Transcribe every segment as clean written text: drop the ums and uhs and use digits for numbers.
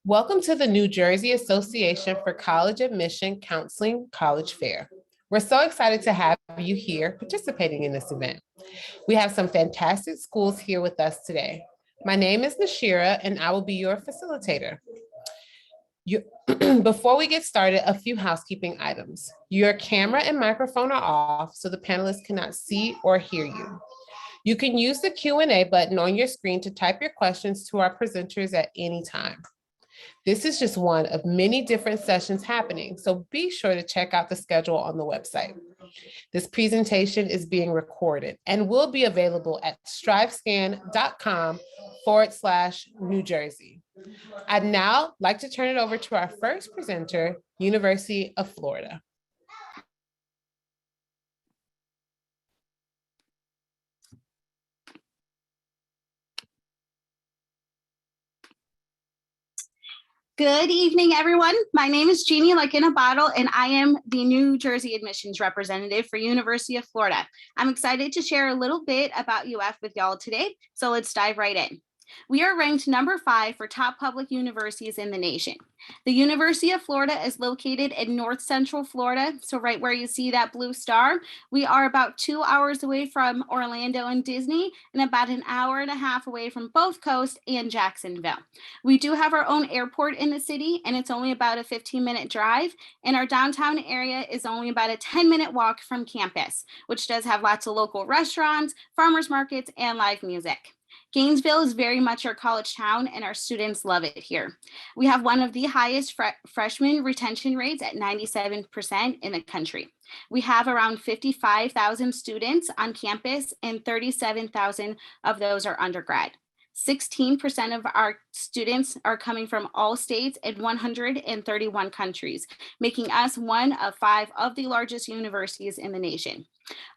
Welcome to the New Jersey Association for College Admission Counseling College Fair. We're so excited to have you here participating in this event. We have some fantastic schools here with us today. My name is Nashira and I will be your facilitator. Before we get started, a few housekeeping items. Your camera and microphone are off so the panelists cannot see or hear you. You can use the Q&A button on your screen to type your questions to our presenters at any time. This is just one of many different sessions happening, so be sure to check out the schedule on the website. This presentation is being recorded and will be available at strivescan.com/New Jersey. I'd now like to turn it over to our first presenter, University of Florida. Good evening, everyone. My name is Jeannie, like in a bottle, and I am the New Jersey admissions representative for University of Florida. I'm excited to share a little bit about UF with y'all today, so let's dive right in. We are ranked number 5 for top public universities in the nation. The University of Florida is located in North Central Florida, so right where you see that blue star. We are about 2 hours away from Orlando and Disney, and about an hour and a half away from both coasts and Jacksonville. We do have our own airport in the city, and it's only about a 15-minute drive, and our downtown area is only about a 10-minute walk from campus, which does have lots of local restaurants, farmers markets, and live music. Gainesville is very much our college town, and our students love it here. We have one of the highest freshman retention rates at 97% in the country. We have around 55,000 students on campus, and 37,000 of those are undergrad. 16% of our students are coming from all states and 131 countries, making us one of 5 of the largest universities in the nation.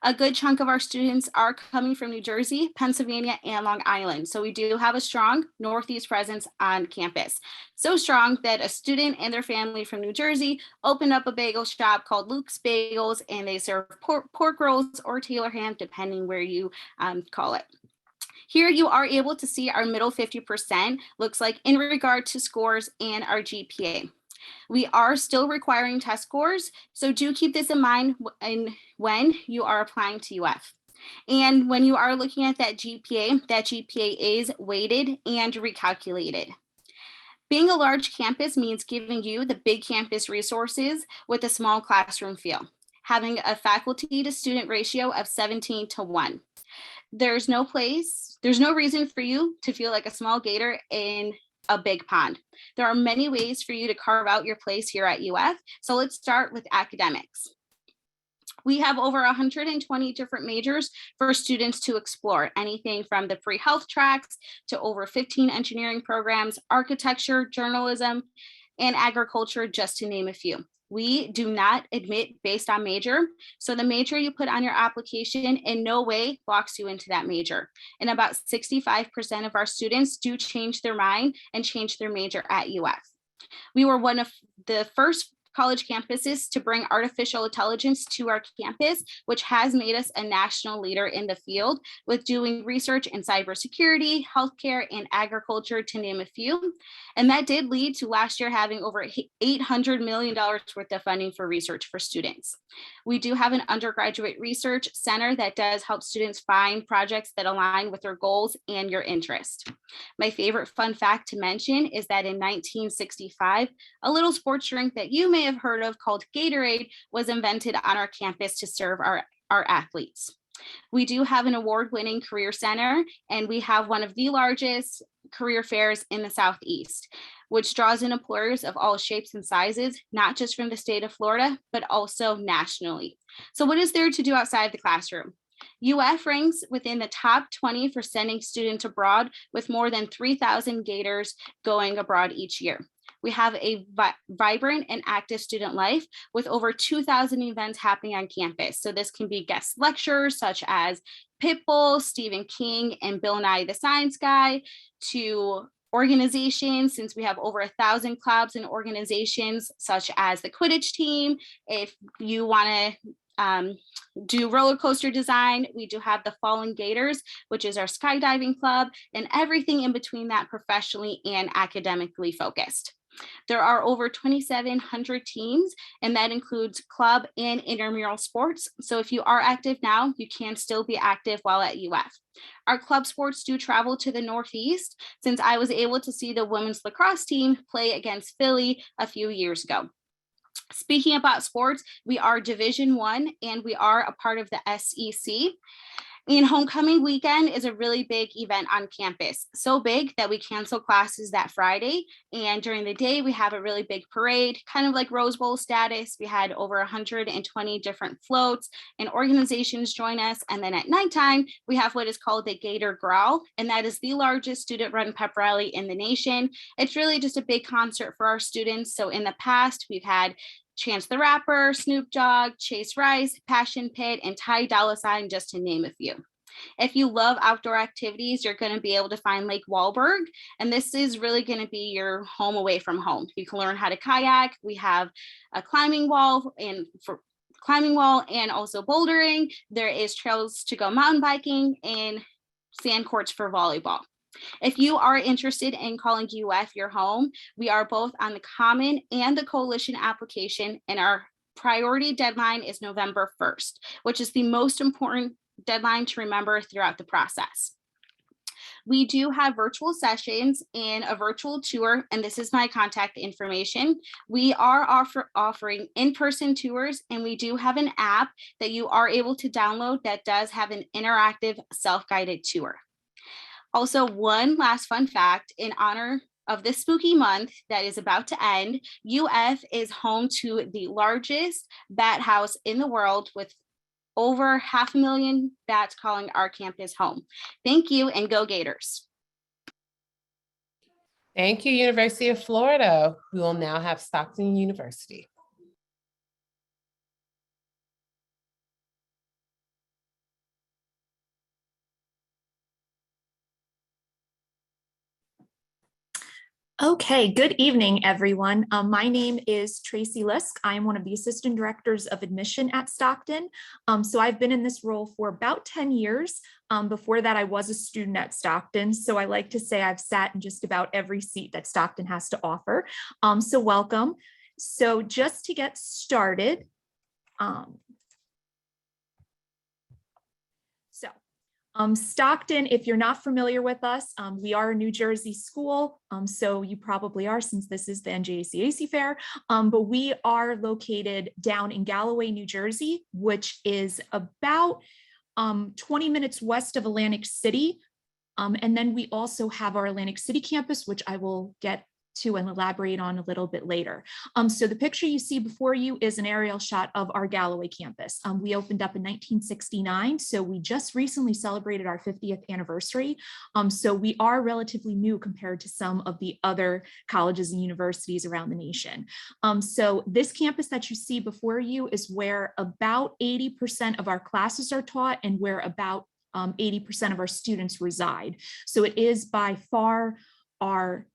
A good chunk of our students are coming from New Jersey, Pennsylvania, and Long Island. So we do have a strong Northeast presence on campus. So strong that a student and their family from New Jersey opened up a bagel shop called Luke's Bagels, and they serve pork rolls or Taylor ham, depending where you call it. Here you are able to see our middle 50% looks like in regard to scores and our GPA. We are still requiring test scores, so do keep this in mind when you are applying to UF. And when you are looking at that GPA is weighted and recalculated. Being a large campus means giving you the big campus resources with a small classroom feel, having a faculty to student ratio of 17:1. There's no reason for you to feel like a small gator in a big pond. There are many ways for you to carve out your place here at UF. So let's start with academics. We have over 120 different majors for students to explore, anything from the free health tracks to over 15 engineering programs, architecture, journalism, and agriculture, just to name a few. We do not admit based on major. So the major you put on your application in no way locks you into that major. And about 65% of our students do change their mind and change their major at UF. We were one of the first college campuses to bring artificial intelligence to our campus, which has made us a national leader in the field with doing research in cybersecurity, healthcare, and agriculture, to name a few. And that did lead to last year having over $800 million worth of funding for research for students. We do have an undergraduate research center that does help students find projects that align with their goals and your interest. My favorite fun fact to mention is that in 1965, a little sports drink that you may have heard of called Gatorade was invented on our campus to serve our athletes. We do have an award-winning career center, and we have one of the largest career fairs in the Southeast, which draws in employers of all shapes and sizes, not just from the state of Florida, but also nationally. So what is there to do outside the classroom? UF ranks within the top 20 for sending students abroad, with more than 3,000 Gators going abroad each year. We have a vibrant and active student life with over 2,000 events happening on campus. So this can be guest lectures such as Pitbull, Stephen King, and Bill Nye the Science Guy, to organizations, since we have over 1,000 clubs and organizations such as the Quidditch team. If you want to do roller coaster design. We do have the Fallen Gators, which is our skydiving club, and everything in between that professionally and academically focused. There are over 2,700 teams, and that includes club and intramural sports. So if you are active now, you can still be active while at UF. Our club sports do travel to the Northeast, since I was able to see the women's lacrosse team play against Philly a few years ago. Speaking about sports, we are Division I, and we are a part of the SEC. And homecoming weekend is a really big event on campus. So big that we cancel classes that Friday. And during the day, we have a really big parade, kind of like Rose Bowl status. We had over 120 different floats and organizations join us. And then at nighttime, we have what is called the Gator Growl. And that is the largest student-run pep rally in the nation. It's really just a big concert for our students. So in the past, we've had Chance the Rapper, Snoop Dogg, Chase Rice, Passion Pit, and Ty Dolla $ign, just to name a few. If you love outdoor activities, you're going to be able to find Lake Wahlberg, and this is really going to be your home away from home. You can learn how to kayak. We have a climbing wall and also bouldering. There is trails to go mountain biking and sand courts for volleyball. If you are interested in calling UF your home, we are both on the Common and the Coalition application, and our priority deadline is November 1st, which is the most important deadline to remember throughout the process. We do have virtual sessions and a virtual tour, and this is my contact information. We are offering in-person tours, and we do have an app that you are able to download that does have an interactive self-guided tour. Also, one last fun fact, in honor of this spooky month that is about to end, UF is home to the largest bat house in the world, with over 500,000 bats calling our campus home. Thank you, and go Gators. Thank you, University of Florida. We will now have Stockton University. Okay, good evening, everyone. My name is Tracy Lisk. I am one of the assistant directors of admission at Stockton. So I've been in this role for about 10 years. Before that, I was a student at Stockton. So I like to say I've sat in just about every seat that Stockton has to offer. So welcome. So just to get started, Stockton, if you're not familiar with us, we are a New Jersey school, so you probably are, since this is the NJACAC fair, but we are located down in Galloway, New Jersey, which is about 20 minutes west of Atlantic City. And then we also have our Atlantic City campus, which I will get to and elaborate on a little bit later. So the picture you see before you is an aerial shot of our Galloway campus. We opened up in 1969, so we just recently celebrated our 50th anniversary. So we are relatively new compared to some of the other colleges and universities around the nation. So this campus that you see before you is where about 80% of our classes are taught and where about 80% of our students reside. So it is by far our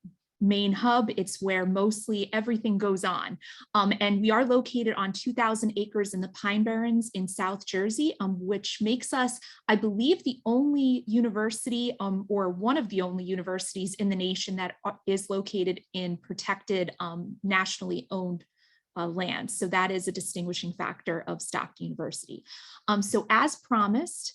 main hub. It's where mostly everything goes on. And we are located on 2,000 acres in the Pine Barrens in South Jersey, which makes us, I believe, the only university or one of the only universities in the nation that is located in protected, nationally owned land. So that is a distinguishing factor of Stockton University. So as promised,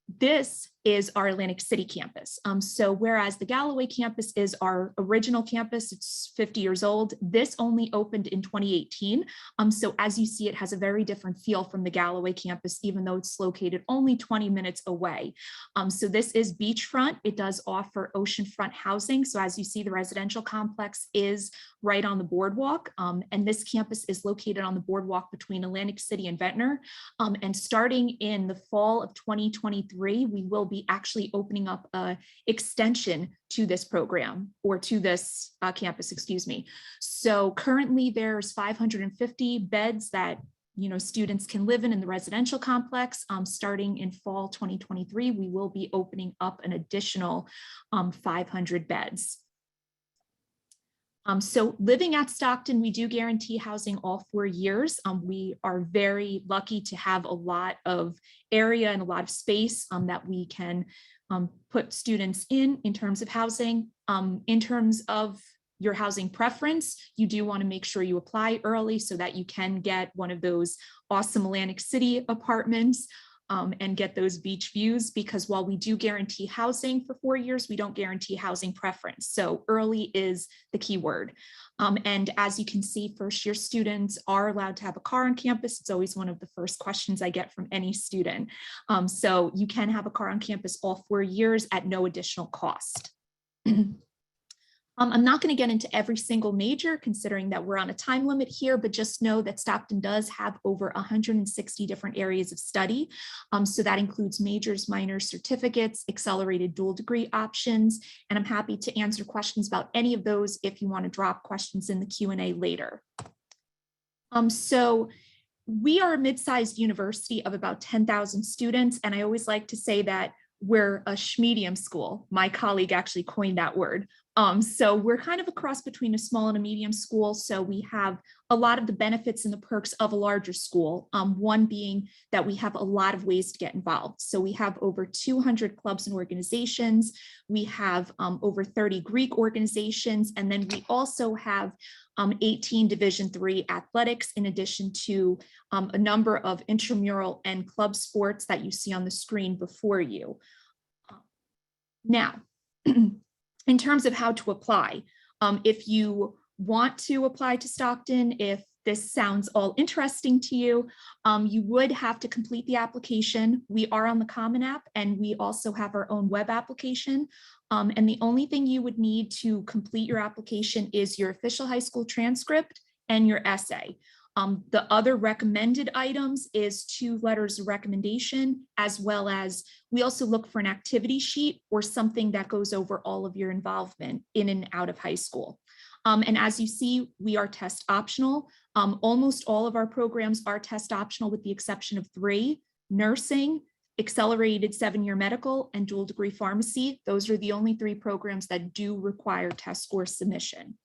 this is our Atlantic City campus. So whereas the Galloway campus is our original campus, it's 50 years old, this only opened in 2018. So as you see, it has a very different feel from the Galloway campus, even though it's located only 20 minutes away. So this is beachfront. It does offer oceanfront housing. So as you see, the residential complex is right on the boardwalk. And this campus is located on the boardwalk between Atlantic City and Ventnor. And starting in the fall of 2023, we will be actually opening up an extension to this program, or to this campus, excuse me. So currently there's 550 beds that students can live in the residential complex. Starting in fall 2023, we will be opening up an additional 500 beds. So living at Stockton, we do guarantee housing all 4 years. We are very lucky to have a lot of area and a lot of space that we can put students in terms of housing. In terms of your housing preference, you do want to make sure you apply early so that you can get one of those awesome Atlantic City apartments and get those beach views, because while we do guarantee housing for 4 years, we don't guarantee housing preference. So early is the key word. And as you can see, first-year students are allowed to have a car on campus. It's always one of the first questions I get from any student. So you can have a car on campus all 4 years at no additional cost. I'm not going to get into every single major, considering that we're on a time limit here, but just know that Stockton does have over 160 different areas of study. So that includes majors, minors, certificates, accelerated dual degree options, and I'm happy to answer questions about any of those if you want to drop questions in the Q&A later. So we are a mid-sized university of about 10,000 students, and I always like to say that we're a schmedium school. My colleague actually coined that word. So we're kind of a cross between a small and a medium school. So we have a lot of the benefits and the perks of a larger school. One being that we have a lot of ways to get involved. So we have over 200 clubs and organizations. We have over 30 Greek organizations. And then we also have 18 Division III athletics, in addition to a number of intramural and club sports that you see on the screen before you. Now, in terms of how to apply, if you want to apply to Stockton, if this sounds all interesting to you, you would have to complete the application. We are on the Common App, and we also have our own web application. And the only thing you would need to complete your application is your official high school transcript and your essay. The other recommended items is 2 letters of recommendation, as well as we also look for an activity sheet or something that goes over all of your involvement in and out of high school. And as you see, we are test optional. Almost all of our programs are test optional with the exception of 3: nursing, accelerated 7-year medical, and dual degree pharmacy. Those are the only 3 programs that do require test score submission.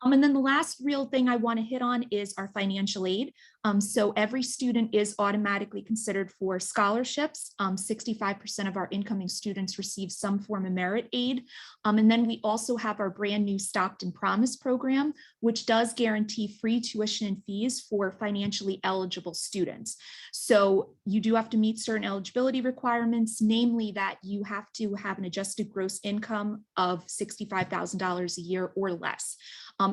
And then the last real thing I want to hit on is our financial aid. So every student is automatically considered for scholarships. 65% of our incoming students receive some form of merit aid. And then we also have our brand new Stockton Promise program, which does guarantee free tuition and fees for financially eligible students. So you do have to meet certain eligibility requirements, namely that you have to have an adjusted gross income of $65,000 a year or less.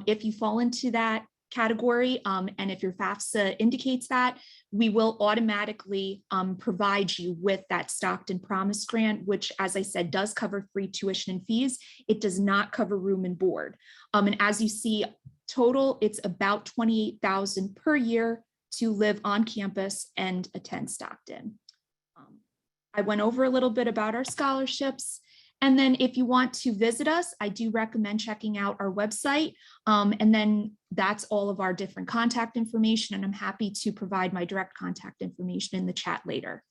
If you fall into that category, and if your FAFSA indicates that, we will automatically provide you with that Stockton Promise grant, which, as I said, does cover free tuition and fees. It does not cover room and board. And as you see, total, it's about $28,000 per year to live on campus and attend Stockton. I went over a little bit about our scholarships. And then if you want to visit us, I do recommend checking out our website. And then that's all of our different contact information. And I'm happy to provide my direct contact information in the chat later.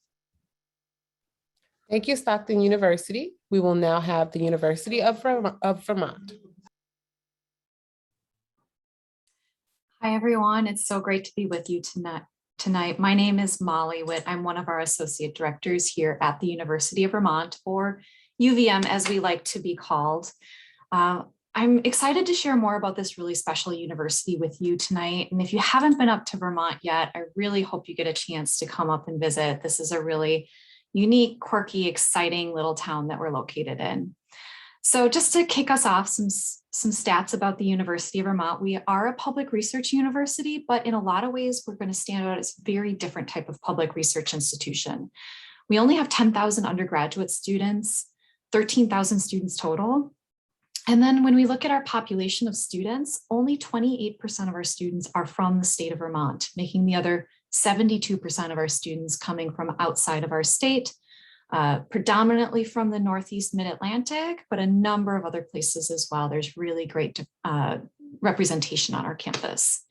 Thank you, Stockton University. We will now have the University of Vermont. Hi, everyone. It's so great to be with you tonight. My name is Molly Witt. I'm one of our associate directors here at the University of Vermont, or UVM, as we like to be called. I'm excited to share more about this really special university with you tonight. And if you haven't been up to Vermont yet, I really hope you get a chance to come up and visit. This is a really unique, quirky, exciting little town that we're located in. So just to kick us off, some stats about the University of Vermont. We are a public research university, but in a lot of ways, we're going to stand out as a very different type of public research institution. We only have 10,000 undergraduate students, 13,000 students total. And then when we look at our population of students, only 28% of our students are from the state of Vermont, making the other 72% of our students coming from outside of our state, predominantly from the Northeast Mid-Atlantic, but a number of other places as well. There's really great representation on our campus.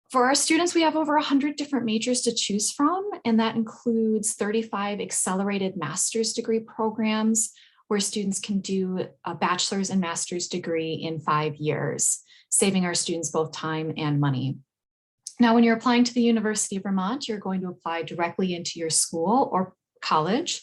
For our students, we have over 100 different majors to choose from, and that includes 35 accelerated master's degree programs, where students can do a bachelor's and master's degree in 5 years, saving our students both time and money. Now, when you're applying to the University of Vermont, you're going to apply directly into your school or college,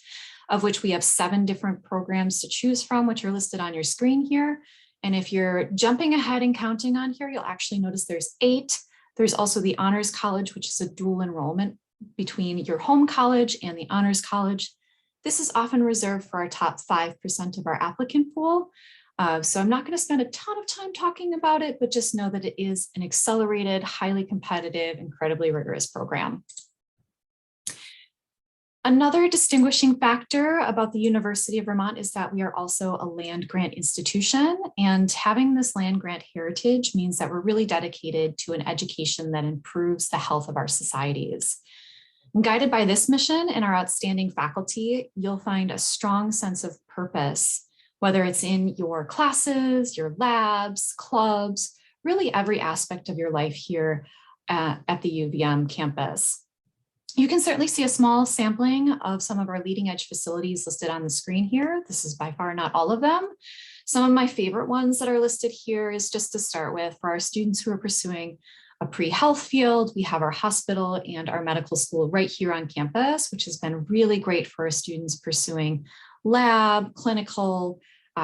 of which we have 7 different programs to choose from, which are listed on your screen here. And if you're jumping ahead and counting on here, you'll actually notice there's 8. There's also the Honors College, which is a dual enrollment between your home college and the Honors College. This is often reserved for our top 5% of our applicant pool. So I'm not going to spend a ton of time talking about it, but just know that it is an accelerated, highly competitive, incredibly rigorous program. Another distinguishing factor about the University of Vermont is that we are also a land grant institution, and having this land grant heritage means that we're really dedicated to an education that improves the health of our societies. And guided by this mission and our outstanding faculty, you'll find a strong sense of purpose, whether it's in your classes, your labs, clubs, really every aspect of your life here at the UVM campus. You can certainly see a small sampling of some of our leading edge facilities listed on the screen here. This is by far not all of them. Some of my favorite ones that are listed here is just to start with, for our students who are pursuing a pre-health field, we have our hospital and our medical school right here on campus, which has been really great for our students pursuing lab, clinical,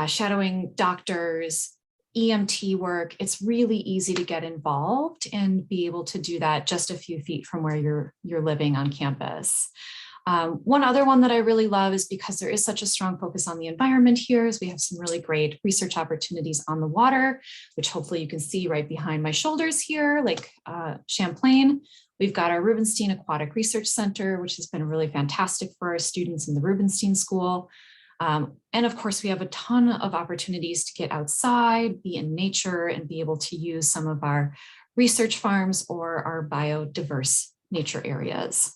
shadowing doctors, EMT work. It's really easy to get involved and be able to do that just a few feet from where you're living on campus. One other one that I really love is because there is such a strong focus on the environment here, is we have some really great research opportunities on the water, which hopefully you can see right behind my shoulders here, like Champlain. We've got our Rubenstein Aquatic Research Center, which has been really fantastic for our students in the Rubenstein School. And of course, we have a ton of opportunities to get outside, be in nature, and be able to use some of our research farms or our biodiverse nature areas.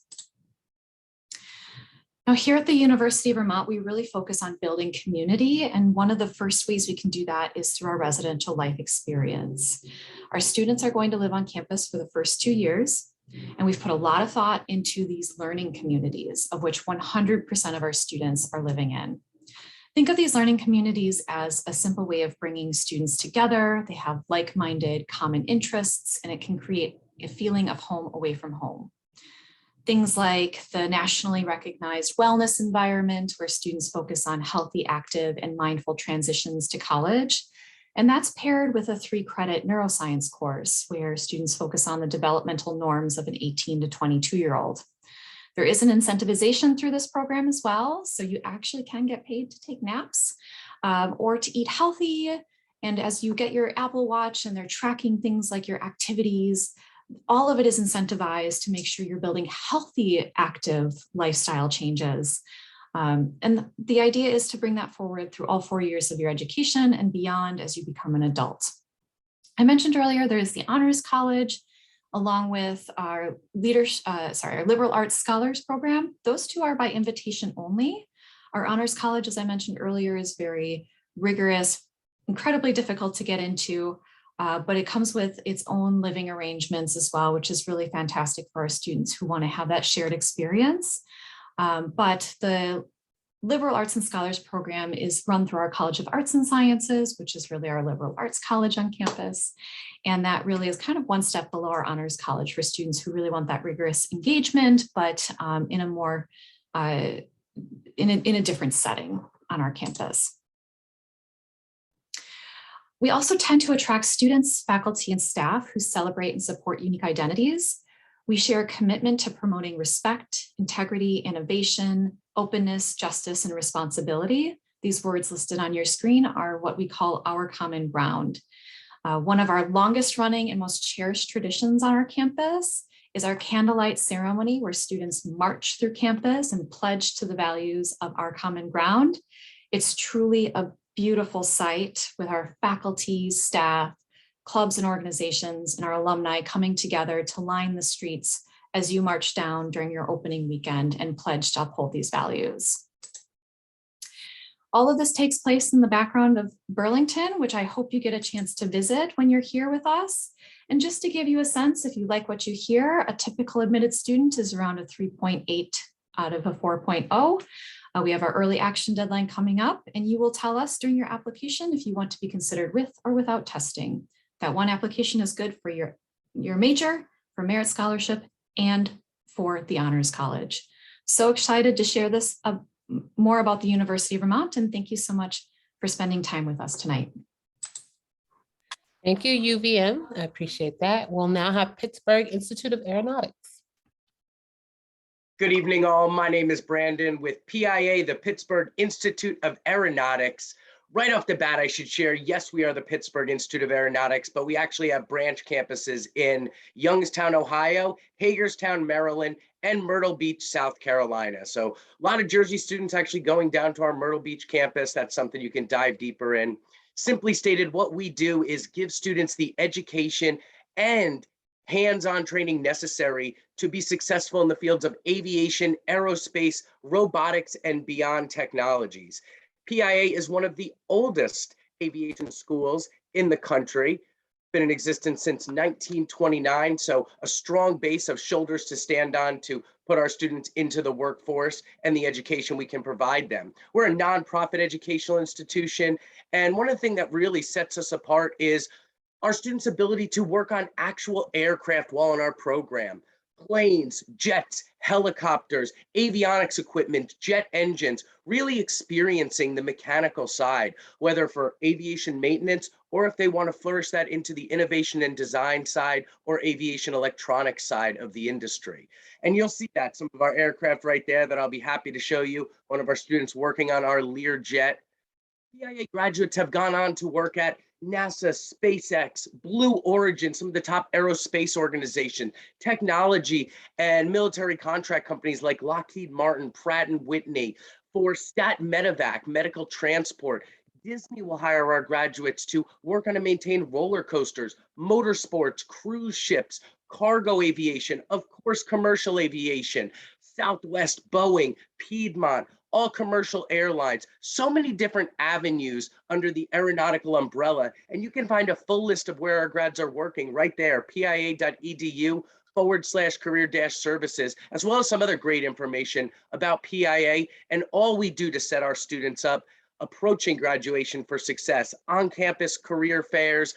Now, here at the University of Vermont, we really focus on building community. And one of the first ways we can do that is through our residential life experience. Our students are going to live on campus for the first 2 years. And we've put a lot of thought into these learning communities, of which 100% of our students are living in. Think of these learning communities as a simple way of bringing students together. They have like-minded common interests, and it can create a feeling of home away from home. Things like the nationally recognized wellness environment, where students focus on healthy, active, and mindful transitions to college. And that's paired with a 3-credit neuroscience course, where students focus on the developmental norms of an 18 to 22-year-old. There is an incentivization through this program as well, so you actually can get paid to take naps or to eat healthy. And as you get your Apple Watch and they're tracking things like your activities, all of it is incentivized to make sure you're building healthy, active lifestyle changes. And the idea is to bring that forward through all 4 years of your education and beyond as you become an adult. I mentioned earlier, there's the Honors College, along with our our Liberal Arts Scholars Program. Those two are by invitation only. Our Honors College, as I mentioned earlier, is very rigorous, incredibly difficult to get into, but it comes with its own living arrangements as well, which is really fantastic for our students who want to have that shared experience. But the Liberal Arts and Scholars Program is run through our College of Arts and Sciences, which is really our liberal arts college on campus. And that really is kind of one step below our Honors College for students who really want that rigorous engagement, but in a more, in a different setting on our campus. We also tend to attract students, faculty, and staff who celebrate and support unique identities. We share a commitment to promoting respect, integrity, innovation, openness, justice, and responsibility. These words listed on your screen are what we call our common ground. One of our longest running and most cherished traditions on our campus is our candlelight ceremony, where students march through campus and pledge to the values of our common ground. It's truly a beautiful sight with our faculty, staff, clubs and organizations, and our alumni coming together to line the streets as you march down during your opening weekend and pledge to uphold these values. All of this takes place in the background of Burlington, which I hope you get a chance to visit when you're here with us. And just to give you a sense, if you like what you hear, a typical admitted student is around a 3.8 out of a 4.0. We have our early action deadline coming up, and you will tell us during your application if you want to be considered with or without testing. That one application is good for your major, for merit scholarship, and for the Honors College. So excited to share this more about the University of Vermont, and thank you so much for spending time with us tonight. Thank you, UVM. I appreciate that. We'll now have Pittsburgh Institute of Aeronautics. Good evening, all. My name is Brandon with PIA, the Pittsburgh Institute of Aeronautics. Right off the bat, I should share, yes, we are the Pittsburgh Institute of Aeronautics, but we actually have branch campuses in Youngstown, Ohio, Hagerstown, Maryland, and Myrtle Beach, South Carolina. So a lot of Jersey students actually going down to our Myrtle Beach campus. That's something you can dive deeper in. Simply stated, what we do is give students the education and hands-on training necessary to be successful in the fields of aviation, aerospace, robotics, and beyond technologies. PIA is one of the oldest aviation schools in the country, been in existence since 1929, so a strong base of shoulders to stand on to put our students into the workforce and the education we can provide them. We're a nonprofit educational institution, and one of the things that really sets us apart is our students' ability to work on actual aircraft while in our program. Planes, jets, helicopters, avionics equipment, jet engines, really experiencing the mechanical side, whether for aviation maintenance or if they want to flourish that into the innovation and design side or aviation electronics side of the industry. And you'll see that some of our aircraft right there that I'll be happy to show you. One of our students working on our Learjet. PIA graduates have gone on to work at NASA, SpaceX, Blue Origin, some of the top aerospace organizations, technology and military contract companies like Lockheed Martin, Pratt & Whitney, for Stat Medevac, medical transport. Disney will hire our graduates to work on and maintain roller coasters, motorsports, cruise ships, cargo aviation, of course, commercial aviation, Southwest, Boeing, Piedmont, all commercial airlines, so many different avenues under the aeronautical umbrella. And you can find a full list of where our grads are working right there, pia.edu/career-services, as well as some other great information about PIA and all we do to set our students up approaching graduation for success, on-campus career fairs,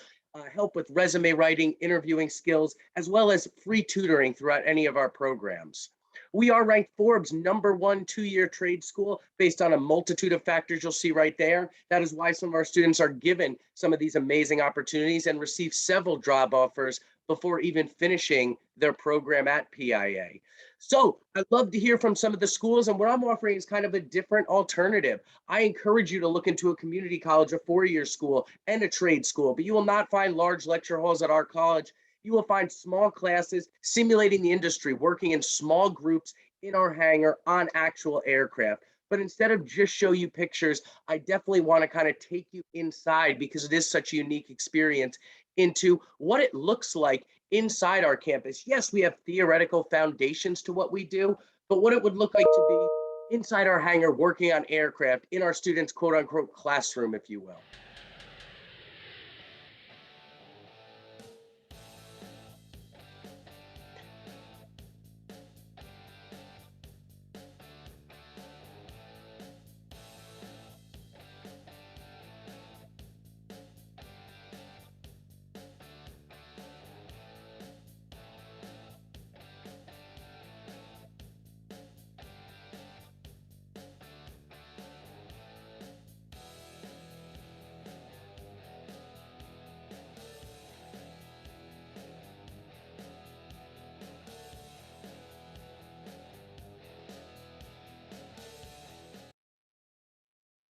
help with resume writing, interviewing skills, as well as free tutoring throughout any of our programs. We are ranked Forbes #1 two-year trade school based on a multitude of factors you'll see right there. That is why some of our students are given some of these amazing opportunities and receive several job offers before even finishing their program at PIA. So I'd love to hear from some of the schools, and what I'm offering is kind of a different alternative. I encourage you to look into a community college, a four-year school, and a trade school, but you will not find large lecture halls at our college. You will find small classes simulating the industry, working in small groups in our hangar on actual aircraft. But instead of just show you pictures, I definitely want to kind of take you inside, because it is such a unique experience, into what it looks like inside our campus. Yes, we have theoretical foundations to what we do, but what it would look like to be inside our hangar working on aircraft in our students' quote unquote classroom, if you will.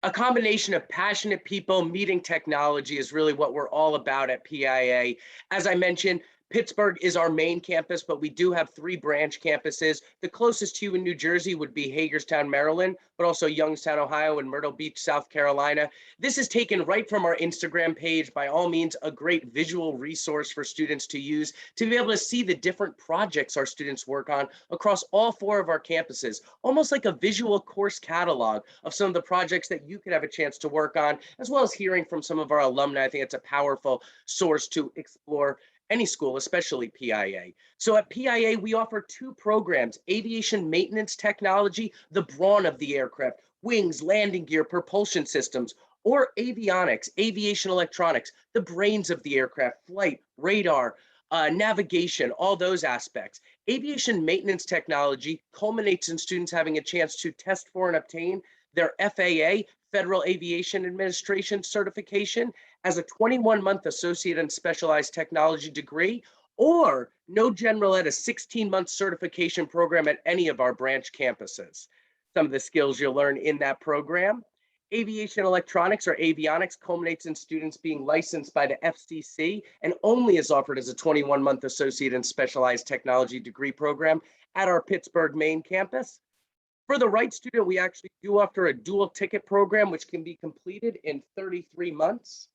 A combination of passionate people meeting technology is really what we're all about at PIA. As I mentioned, Pittsburgh is our main campus, but we do have 3 branch campuses. The closest to you in New Jersey would be Hagerstown, Maryland, but also Youngstown, Ohio, and Myrtle Beach, South Carolina. This is taken right from our Instagram page. By all means, a great visual resource for students to use to be able to see the different projects our students work on across all 4 of our campuses, almost like a visual course catalog of some of the projects that you could have a chance to work on, as well as hearing from some of our alumni. I think it's a powerful source to explore any school, especially PIA. So at PIA, we offer two programs: aviation maintenance technology, the brawn of the aircraft, wings, landing gear, propulsion systems, or avionics, aviation electronics, the brains of the aircraft, flight, radar, navigation, all those aspects. Aviation maintenance technology culminates in students having a chance to test for and obtain their FAA, Federal Aviation Administration certification, as a 21-month associate in specialized technology degree, or no general ed, a 16-month certification program at any of our branch campuses. Some of the skills you'll learn in that program: aviation electronics or avionics culminates in students being licensed by the FCC and only is offered as a 21-month associate in specialized technology degree program at our Pittsburgh main campus. For the right student, we actually do offer a dual ticket program, which can be completed in 33 months.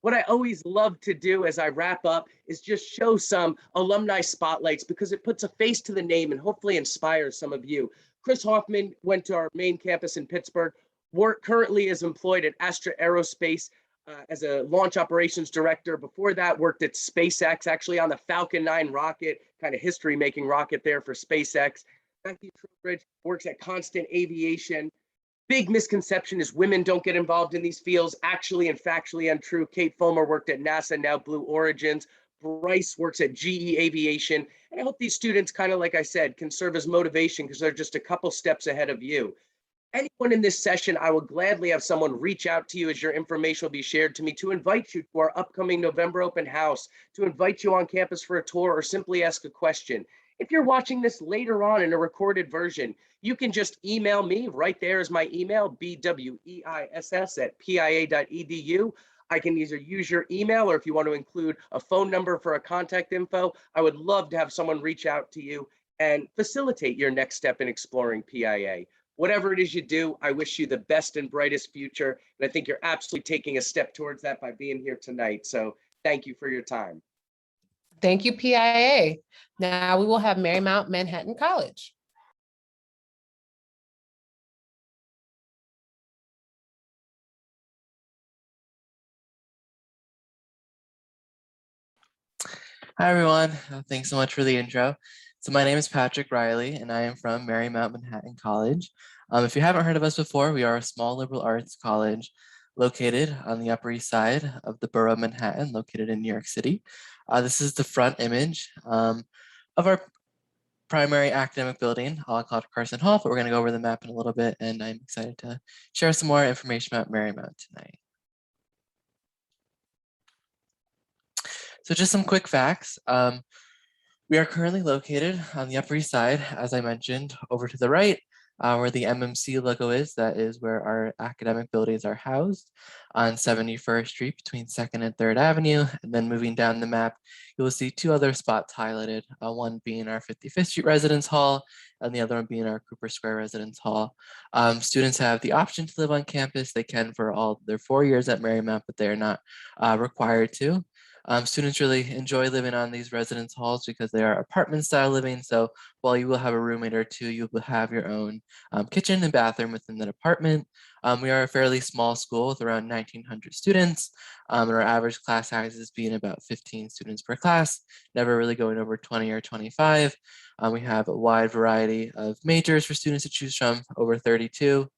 What I always love to do as I wrap up is just show some alumni spotlights, because it puts a face to the name and hopefully inspires some of you. Chris Hoffman went to our main campus in Pittsburgh, currently is employed at Astra Aerospace as a launch operations director. Before that, worked at SpaceX, actually on the Falcon 9 rocket, kind of history-making rocket there for SpaceX. Matthew Trowbridge works at Constant Aviation. Big misconception is women don't get involved in these fields. Actually and factually untrue. Kate Fulmer worked at NASA, now Blue Origins. Bryce works at GE Aviation. And I hope these students, kind of like I said, can serve as motivation, because they're just a couple steps ahead of you. Anyone in this session, I will gladly have someone reach out to you as your information will be shared to me, to invite you to our upcoming November open house, to invite you on campus for a tour, or simply ask a question. If you're watching this later on in a recorded version, you can just email me. Right there is my email, bweiss@pia.edu. I can either use your email, or if you want to include a phone number for a contact info, I would love to have someone reach out to you and facilitate your next step in exploring PIA. Whatever it is you do, I wish you the best and brightest future. And I think you're absolutely taking a step towards that by being here tonight. So thank you for your time. Thank you, PIA. Now we will have Marymount Manhattan College. Hi, everyone. Thanks so much for the intro. So my name is Patrick Riley, and I am from Marymount Manhattan College. If you haven't heard of us before, we are a small liberal arts college located on the Upper East Side of the borough of Manhattan, located in New York City. This is the front image of our primary academic building, called Carson Hall, but we're going to go over the map in a little bit, and I'm excited to share some more information about Marymount tonight. So just some quick facts. We are currently located on the Upper East Side, as I mentioned, over to the right, where the MMC logo is. That is where our academic buildings are housed, on 71st Street between 2nd and 3rd Avenue. And then moving down the map, you will see two other spots highlighted, one being our 55th Street Residence Hall, and the other one being our Cooper Square Residence Hall. Students have the option to live on campus. They can for all their 4 years at Marymount, but they are not required to. Students really enjoy living on these residence halls because they are apartment style living. So while you will have a roommate or two, you will have your own kitchen and bathroom within that apartment. We are a fairly small school with around 1,900 students, and our average class sizes being about 15 students per class, never really going over 20 or 25. We have a wide variety of majors for students to choose from, over 32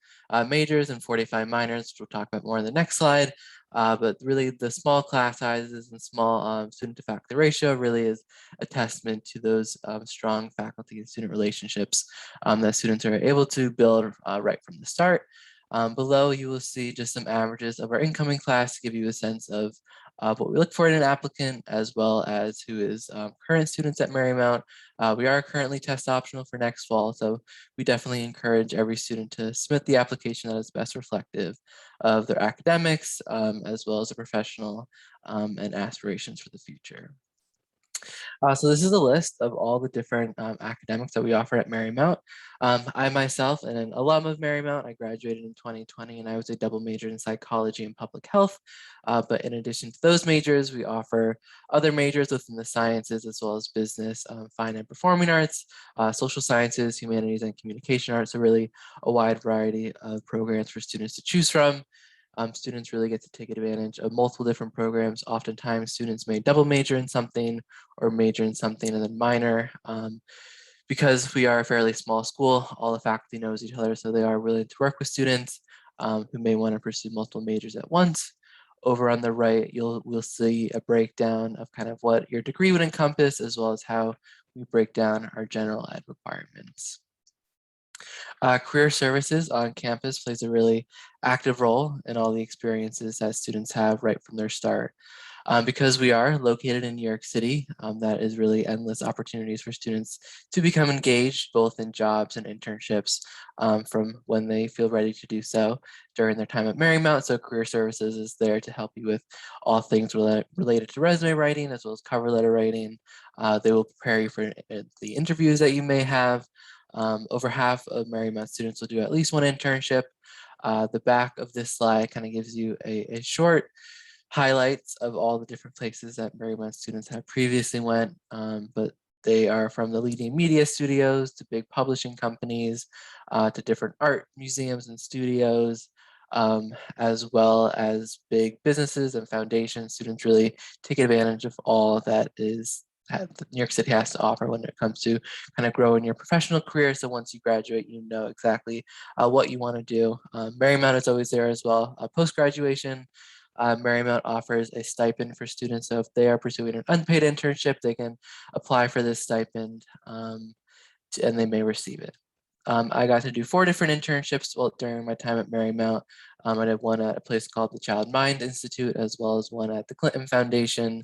majors and 45 minors, which we'll talk about more in the next slide. But really the small class sizes and small student to faculty ratio really is a testament to those strong faculty and student relationships that students are able to build right from the start. Below you will see just some averages of our incoming class to give you a sense of what we look for in an applicant, as well as who is current students at Marymount. We are currently test optional for next fall, so we definitely encourage every student to submit the application that is best reflective of their academics, as well as their professional and aspirations for the future. So this is a list of all the different academics that we offer at Marymount. I myself am an alum of Marymount. I graduated in 2020 and I was a double major in psychology and public health. But in addition to those majors, we offer other majors within the sciences, as well as business, fine and performing arts, social sciences, humanities, and communication arts. So really a wide variety of programs for students to choose from. students really get to take advantage of multiple different programs. Oftentimes students may double major in something or major in something and then minor. Because we are a fairly small school, all the faculty knows each other, so they are willing to work with students who may want to pursue multiple majors at once. Over on the right, we'll see a breakdown of kind of what your degree would encompass, as well as how we break down our general ed requirements. Career services on campus plays a really active role in all the experiences that students have right from their start. Because we are located in New York City, that is really endless opportunities for students to become engaged both in jobs and internships from when they feel ready to do so during their time at Marymount. So Career Services is there to help you with all things related to resume writing as well as cover letter writing. They will prepare you for the interviews that you may have. Over half of Marymount students will do at least one internship. The back of this slide kind of gives you a short highlights of all the different places that Marymount students have previously went, but they are from the leading media studios to big publishing companies, to different art museums and studios, as well as big businesses and foundations. Students really take advantage of all that New York City has to offer when it comes to kind of growing your professional career. So once you graduate, you know exactly what you want to do. Marymount is always there as well. Post-graduation, Marymount offers a stipend for students. So if they are pursuing an unpaid internship, they can apply for this stipend and they may receive it. I got to do 4 different internships during my time at Marymount. I did one at a place called the Child Mind Institute, as well as one at the Clinton Foundation,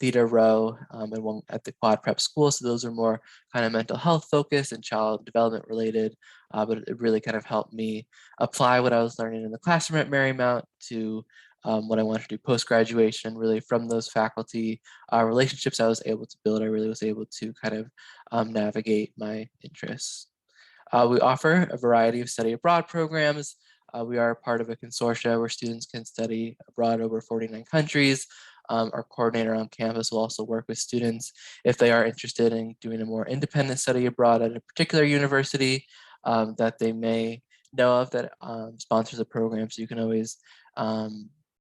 Theta Row, and one at the Quad Prep School. So those are more kind of mental health focused and child development related, but it really kind of helped me apply what I was learning in the classroom at Marymount to what I wanted to do post-graduation. Really from those faculty relationships I was able to build, I really was able to kind of navigate my interests. We offer a variety of study abroad programs. We are part of a consortia where students can study abroad over 49 countries. Our coordinator on campus will also work with students if they are interested in doing a more independent study abroad at a particular university that they may know of that sponsors a program. So you can always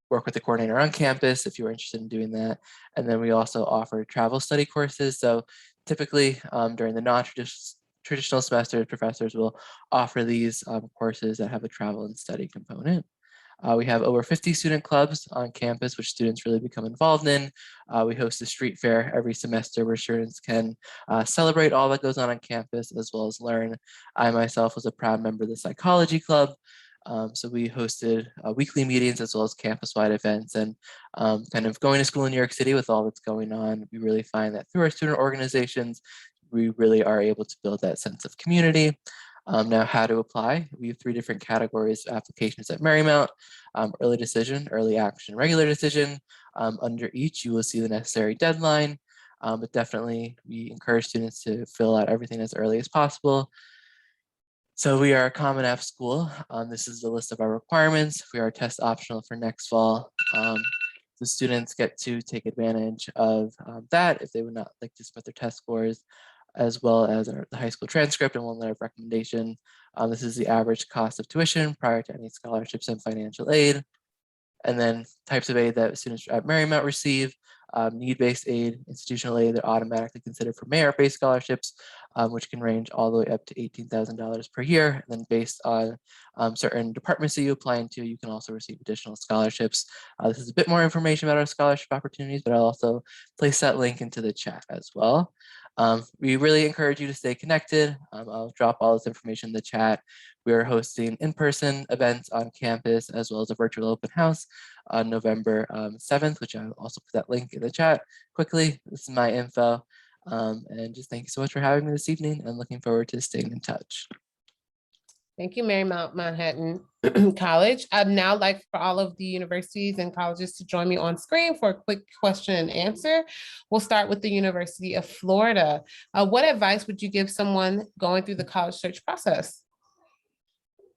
work with the coordinator on campus if you're interested in doing that. And then we also offer travel study courses. So typically during the non-traditional semester, professors will offer these courses that have a travel and study component. We have over 50 student clubs on campus, which students really become involved in. We host a street fair every semester where students can celebrate all that goes on campus as well as learn. I myself was a proud member of the psychology club. So we hosted weekly meetings as well as campus-wide events, and kind of going to school in New York City with all that's going on, we really find that through our student organizations, we really are able to build that sense of community. Now, how to apply? We have 3 different categories of applications at Marymount: early decision, early action, regular decision. Under each, you will see the necessary deadline, but definitely we encourage students to fill out everything as early as possible. So we are a Common App school. This is the list of our requirements. We are test optional for next fall. The students get to take advantage of that if they would not like to submit their test scores, as well as the high school transcript and one letter of recommendation. This is the average cost of tuition prior to any scholarships and financial aid. And then types of aid that students at Marymount receive: need-based aid, institutional aid, they're automatically considered for merit-based scholarships, which can range all the way up to $18,000 per year. And then based on certain departments that you apply into, you can also receive additional scholarships. This is a bit more information about our scholarship opportunities, but I'll also place that link into the chat as well. We really encourage you to stay connected. I'll drop all this information in the chat. We are hosting in-person events on campus as well as a virtual open house on November 7th, which I'll also put that link in the chat quickly. This is my info. And just thank you so much for having me this evening. I'm looking forward to staying in touch. Thank you, Marymount Manhattan College. I'd now like for all of the universities and colleges to join me on screen for a quick question and answer. We'll start with the University of Florida. What advice would you give someone going through the college search process?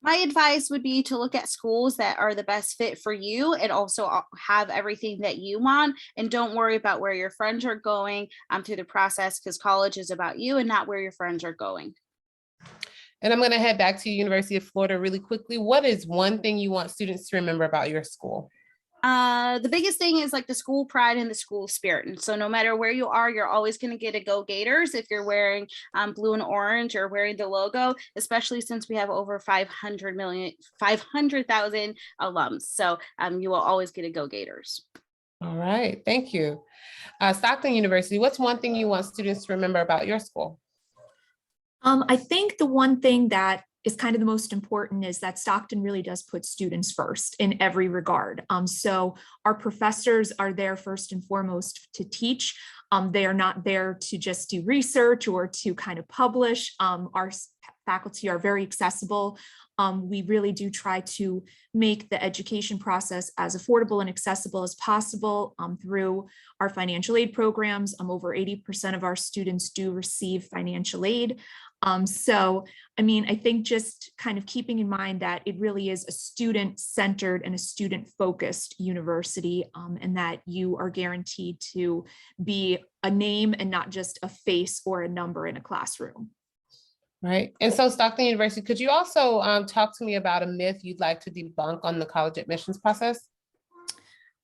My advice would be to look at schools that are the best fit for you and also have everything that you want, and don't worry about where your friends are going through the process, because college is about you and not where your friends are going. And I'm going to head back to University of Florida really quickly. What is one thing you want students to remember about your school? The biggest thing is like the school pride and the school spirit. And so no matter where you are, you're always going to get a Go Gators if you're wearing blue and orange or wearing the logo, especially since we have over 500,000 alums. So you will always get a Go Gators. All right, thank you. Stockton University, what's one thing you want students to remember about your school? I think the one thing that is kind of the most important is that Stockton really does put students first in every regard. So our professors are there first and foremost to teach. They are not there to just do research or to kind of publish. Our faculty are very accessible. We really do try to make the education process as affordable and accessible as possible through our financial aid programs. Over 80% of our students do receive financial aid. So, I mean, I think just kind of keeping in mind that it really is a student-centered and a student-focused university, and that you are guaranteed to be a name and not just a face or a number in a classroom. Right. And so Stockton University, could you also talk to me about a myth you'd like to debunk on the college admissions process?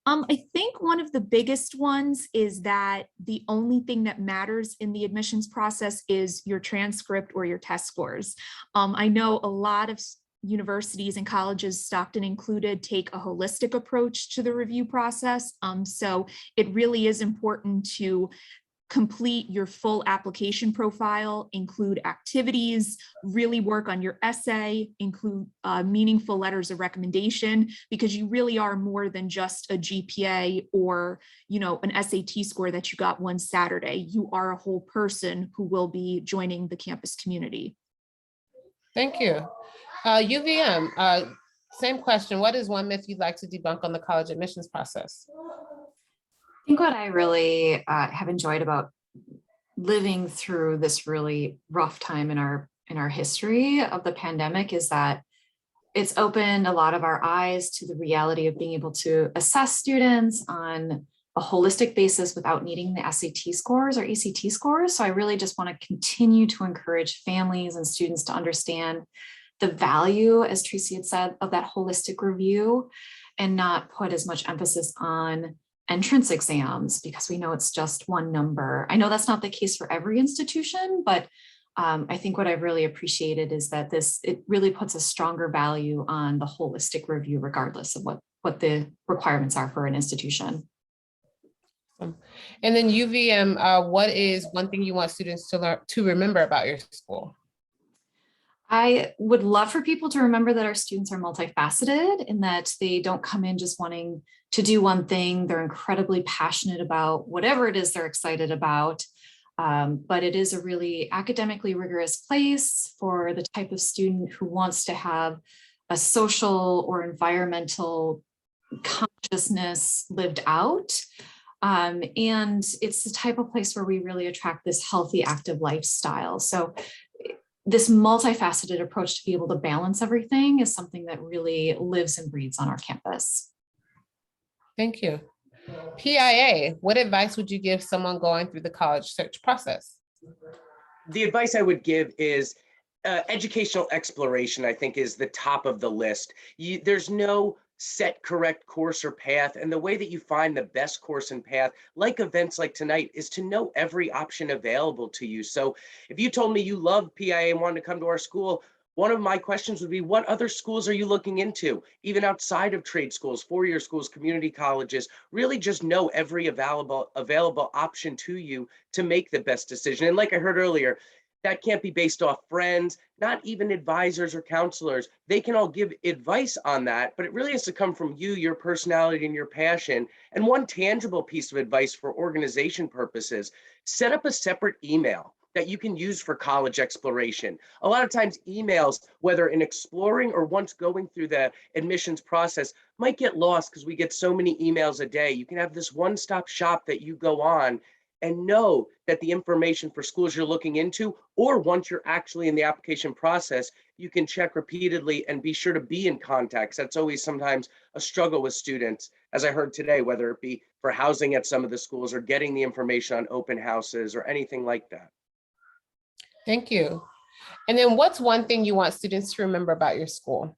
I think one of the biggest ones is that the only thing that matters in the admissions process is your transcript or your test scores. I know a lot of universities and colleges, Stockton included, take a holistic approach to the review process. So it really is important to complete your full application profile, include activities, really work on your essay, include meaningful letters of recommendation, because you really are more than just a GPA or, you know, an SAT score that you got one Saturday. You are a whole person who will be joining the campus community. Thank you. UVM, same question. What is one myth you'd like to debunk on the college admissions process? I think what I really have enjoyed about living through this really rough time in our history of the pandemic is that it's opened a lot of our eyes to the reality of being able to assess students on a holistic basis without needing the SAT scores or ACT scores. So I really just want to continue to encourage families and students to understand the value, as Tracy had said, of that holistic review and not put as much emphasis on entrance exams because we know it's just one number. I know that's not the case for every institution, but I think what I've really appreciated is that it really puts a stronger value on the holistic review, regardless of what the requirements are for an institution. And then UVM, what is one thing you want students to remember about your school? I would love for people to remember that our students are multifaceted and that they don't come in just wanting to do one thing. They're incredibly passionate about whatever it is they're excited about. But it is a really academically rigorous place for the type of student who wants to have a social or environmental consciousness lived out. And it's the type of place where we really attract this healthy, active lifestyle. So this multifaceted approach to be able to balance everything is something that really lives and breathes on our campus. Thank you. PIA, what advice would you give someone going through the college search process? The advice I would give is educational exploration, I think, is the top of the list. There's no set correct course or path. And the way that you find the best course and path, like events like tonight, is to know every option available to you. So if you told me you love PIA and wanted to come to our school, one of my questions would be, what other schools are you looking into? Even outside of trade schools, four-year schools, community colleges, really just know every available option to you to make the best decision. And like I heard earlier, that can't be based off friends, not even advisors or counselors. They can all give advice on that, but it really has to come from you, your personality and your passion. And one tangible piece of advice for organization purposes, set up a separate email that you can use for college exploration. A lot of times emails, whether in exploring or once going through the admissions process, might get lost because we get so many emails a day. You can have this one-stop shop that you go on and know that the information for schools you're looking into, or once you're actually in the application process, you can check repeatedly and be sure to be in contact. That's always sometimes a struggle with students, as I heard today, whether it be for housing at some of the schools or getting the information on open houses or anything like that. Thank you. And then what's one thing you want students to remember about your school?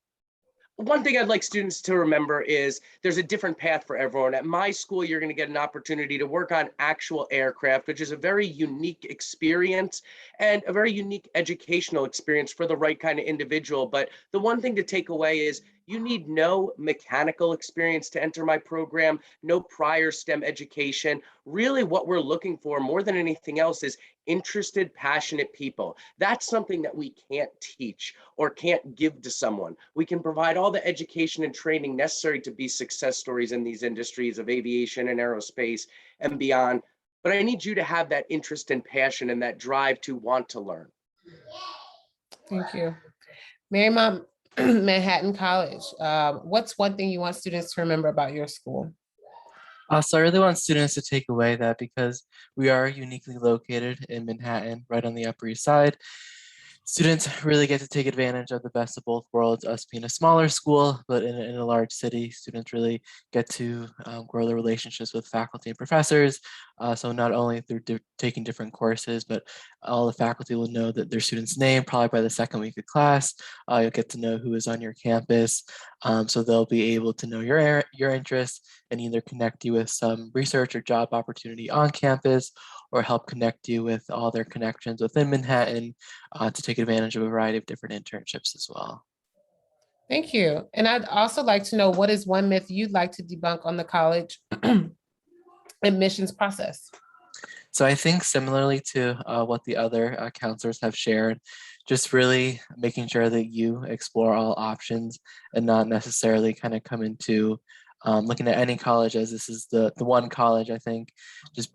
One thing I'd like students to remember is there's a different path for everyone. At my school, you're going to get an opportunity to work on actual aircraft, which is a very unique experience and a very unique educational experience for the right kind of individual. But the one thing to take away is you need no mechanical experience to enter my program, no prior STEM education. Really, what we're looking for more than anything else is interested, passionate people. That's something that we can't teach or can't give to someone. We can provide all the education and training necessary to be success stories in these industries of aviation and aerospace and beyond. But I need you to have that interest and passion and that drive to want to learn. Thank you. Marymount Manhattan College, what's one thing you want students to remember about your school? So I really want students to take away that because we are uniquely located in Manhattan, right on the Upper East Side, students really get to take advantage of the best of both worlds, us being a smaller school, but in a large city, students really get to grow their relationships with faculty and professors. So not only through taking different courses, but all the faculty will know that their student's name probably by the second week of class. You'll get to know who is on your campus. So they'll be able to know your interests and either connect you with some research or job opportunity on campus or help connect you with all their connections within Manhattan to take advantage of a variety of different internships as well. Thank you. And I'd also like to know, what is one myth you'd like to debunk on the college admissions process? So I think similarly to what the other counselors have shared, just really making sure that you explore all options and not necessarily kind of come into looking at any college as this is the one college. I think just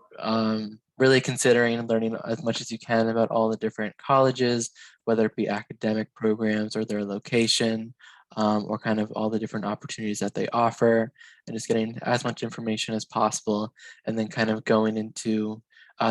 really considering and learning as much as you can about all the different colleges, whether it be academic programs or their location, or kind of all the different opportunities that they offer, and just getting as much information as possible, and then kind of going into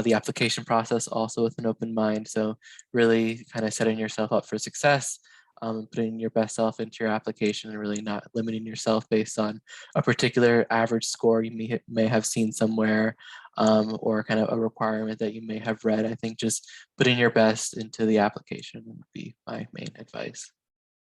the application process also with an open mind. So really kind of setting yourself up for success, putting your best self into your application and really not limiting yourself based on a particular average score you may have seen somewhere, or kind of a requirement that you may have read. I think just putting your best into the application would be my main advice.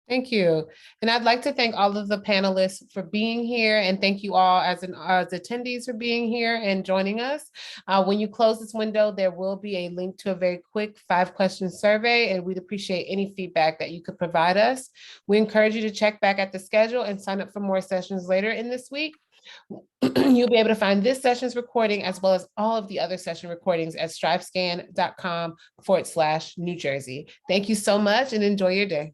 Thank you. And I'd like to thank all of the panelists for being here, and thank you all as attendees for being here and joining us. When you close this window, there will be a link to a very quick 5-question survey, and we'd appreciate any feedback that you could provide us. We encourage you to check back at the schedule and sign up for more sessions later in this week. You'll be able to find this session's recording as well as all of the other session recordings at strivescan.com/New Jersey. Thank you so much and enjoy your day.